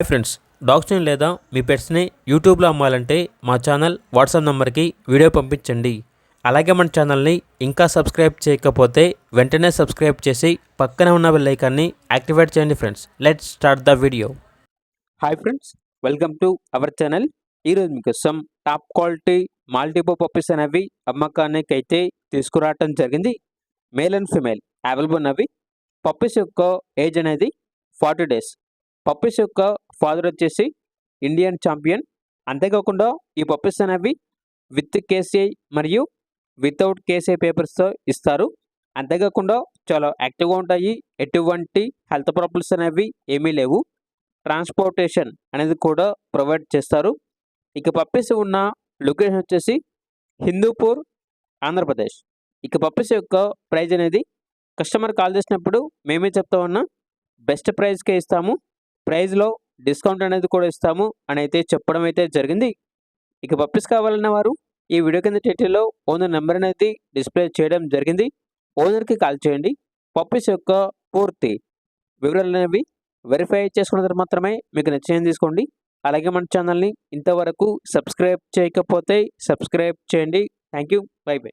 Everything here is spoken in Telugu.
ఫ్రెండ్స్, డాగ్స్ని లేదా మీ పెట్స్ని యూట్యూబ్లో అమ్మాలంటే మా ఛానల్ వాట్సాప్ నెంబర్కి వీడియో పంపించండి. అలాగే మన ఛానల్ని ఇంకా సబ్స్క్రైబ్ చేయకపోతే వెంటనే సబ్స్క్రైబ్ చేసి పక్కనే ఉన్న బెల్ ఐకాన్ని యాక్టివేట్ చేయండి. Friends, let's start the video. Hi friends, welcome to our channel. ఈరోజు మీకోసం టాప్ క్వాలిటీ మాల్టీపో పప్పీస్ అనేవి అమ్మకానికి అయితే తీసుకురావటం జరిగింది. మేల్ అండ్ ఫిమేల్ అవైలబుల్ ఉన్నవి. పప్పీస్ యొక్క ఏజ్ అనేది 40 days. పప్పీస్ యొక్క ఫాదర్ వచ్చేసి ఇండియన్ ఛాంపియన్. అంతేకాకుండా ఈ పప్పీస్ అనేవి విత్ కేసీఐ మరియు వితౌట్ కేసీఐ పేపర్స్తో ఇస్తారు. అంతేకాకుండా చాలా యాక్టివ్గా ఉంటాయి. ఎటువంటి హెల్త్ ప్రాబ్లమ్స్ అనేవి ఏమీ లేవు. ట్రాన్స్పోర్టేషన్ అనేది కూడా ప్రొవైడ్ చేస్తారు. ఇక పప్పీస్ ఉన్న లొకేషన్ వచ్చేసి హిందూపూర్, ఆంధ్రప్రదేశ్. ఇక పప్పీస్ యొక్క ప్రైజ్ అనేది కస్టమర్ కాల్ చేసినప్పుడు మేమే చెప్తా ఉన్నా బెస్ట్ ప్రైస్కే ఇస్తాము, ప్రైజ్లో డిస్కౌంట్ అనేది కూడా ఇస్తాము అని అయితే చెప్పడం అయితే జరిగింది. ఇక పప్పీస్ కావాలన్న వారు ఈ వీడియో కింద టైటిల్లో ఓనర్ నెంబర్ అనేది డిస్ప్లే చేయడం జరిగింది. ఓనర్కి కాల్ చేయండి. పప్పీస్ యొక్క పూర్తి వివరాలు అనేవి వెరిఫై చేసుకున్న తర్వాత మాత్రమే మీకు నచ్చింది తీసుకోండి. అలాగే మన ఛానల్ని ఇంతవరకు సబ్స్క్రైబ్ చేయకపోతే సబ్స్క్రైబ్ చేయండి. Thank you. By by.